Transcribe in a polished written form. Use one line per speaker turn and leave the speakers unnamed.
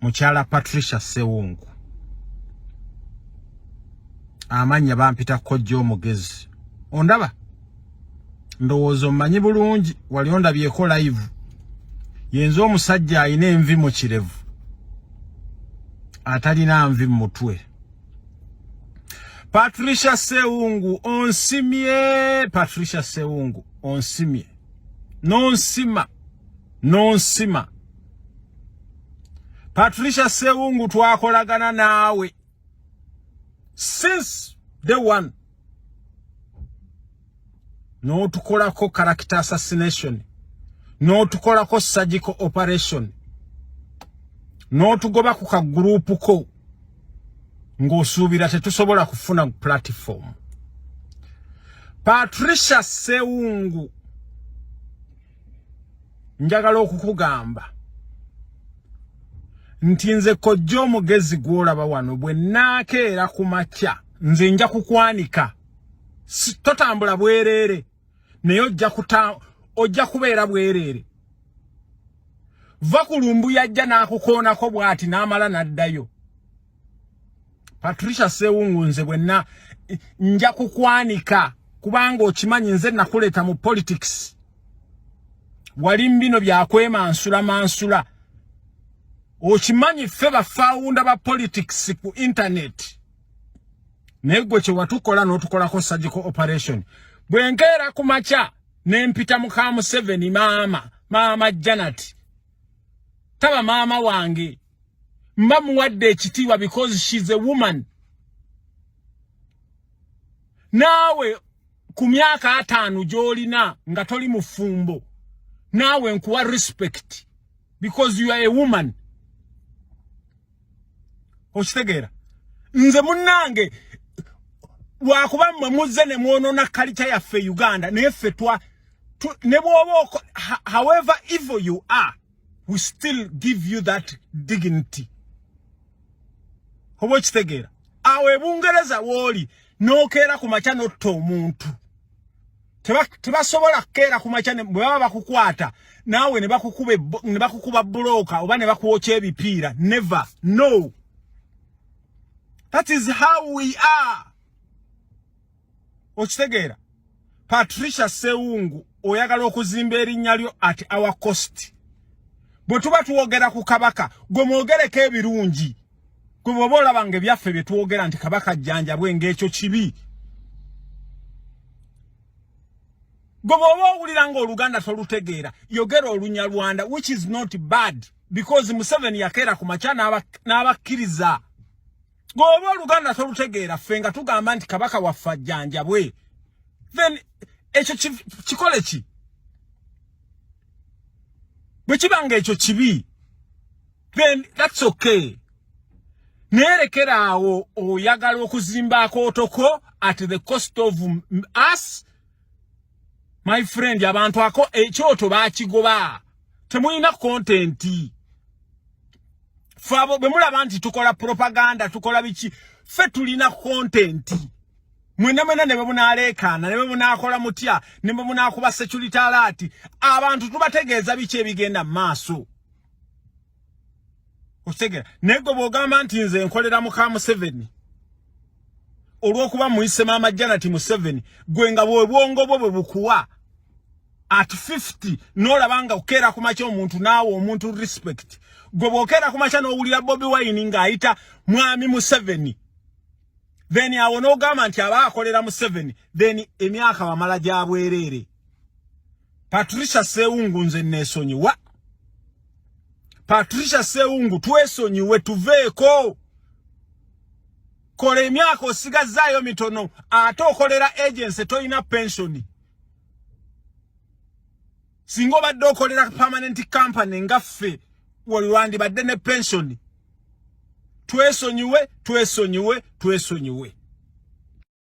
mukyala Patricia Sewungu amanya bampita Kojja Omugezi ondaba ndowooza mmanyi bulungi wali ondabyeko live yenzo omusajja ayina envi mu kirevu atalina nvi mu mutwe. Patricia Sewungu onsimye. Patricia Sewungu onsimye. Nonsima. Patricia Sewungu twakolagana naawe since day one. No tukolako character assassination. No tukolako surgical operation. No tugoba ku ka group ko ng'osuubira tetusobola kufuna platform. Patricia Sewungu njagala okukugamba nti nze Kojja Omugezi gw'olaba wano bwe naakeera ku makya nze nja kukwanika. Totambula bwereere naye ojja kubeera bwereere. Va ku lumbu yajja n'akukoonako bw'ati n'amala n'addayo. Patricia Sewungu nze bwenna nja kukwanika kubanga okimanyi nze nakuleeta mu politics. Wali mbino byakwemansula. Okimanyi ffe bafawunda ba politics ku internet. Naye gwe kye watukola n'otukolako surgical operation. Bwe nkeera ku makya ne mpita mu ka Museveni maama Janet. Taba maama wange. Mba muwadde ekitiibwa because she's a woman. Naawe ku myaka 5 gy'olina nga toli mufumbo. Naawe nkuwa respect because you are a woman. Okitegeera? Nze munnange wakuba mmwe muzze ne mwonona culture yaffe Uganda naye ffe ne bw'oba however evil you are, we still give you that dignity. Oba okitegeera? Awo e Bungereza w'oli n'okeera ku makya n'otta omuntu. Tebasobola kukeera ku makya bwe baba bakukwata naawe ne bakukuba buloka oba ne bakuwokya ebipiira. Never. No. That is how we are. Okitegeera? Patricia Sewungu oyagala okuzimba erinnya lyo at our cost. Bwe tuba tuwogera ku kabaka gwe mwogereko ebirungi. Gwe bw'oba olabanga ebyaffe bye tuwogera nti kabaka jjanjabwe ng'ekyo kibi. Gwe bw'oba owulira ng'Oluganda tolutegeera yogera Olunyarwanda, which is not bad because Museveni yakeera ku makya n'abakkiriza. Gwe bw'oba Oluganda tolutegeera ffe nga tugamba nti kabaka waffe ajjanjabwe, then ekyo kikole ki? Bwe kibanga ekyo kibi, then that's okay. Nerekera awo oyagala okuzimba akotoko at the cost of us. My friend, abantu ako ekyoto baakigoba. Temulina content. Fabo bwe mulaba nti tukola propaganda, tukola biki, ffe tulina content. Mwena ne bwemunaleekaana, ne bwemunaakola mutya, ne bwemunaakuba security alert, abantu tubategeeza biki ebigenda mu maaso. Otegera, nego bw'ogamba nti nze nkolera mu ka Museveni. Olw'okuba muyise maama Janet Museveni, gwe nga bw'obwongo bwo bwe bukuwa at 50 n'olabanga okeera ku makya omuntu naawe omuntu respect. Gwe bw'okeera ku makya n'owulira Bobi Wine ng'ayita mwami Museveni. Then awo n'ogamba nti aba akolera Museveni. Then emyaka wamala gya bwereere. Patricia Sewungu nze neesonyiwa. Patricia Sewungu twesonyiwe tuveeko. Kola emyaka osigazzaayo mitono ate okolera agency toyina pensioni. Singa obadde okolera permanent company nga ffe wandibadde ne pensioni. Twesonyiwe.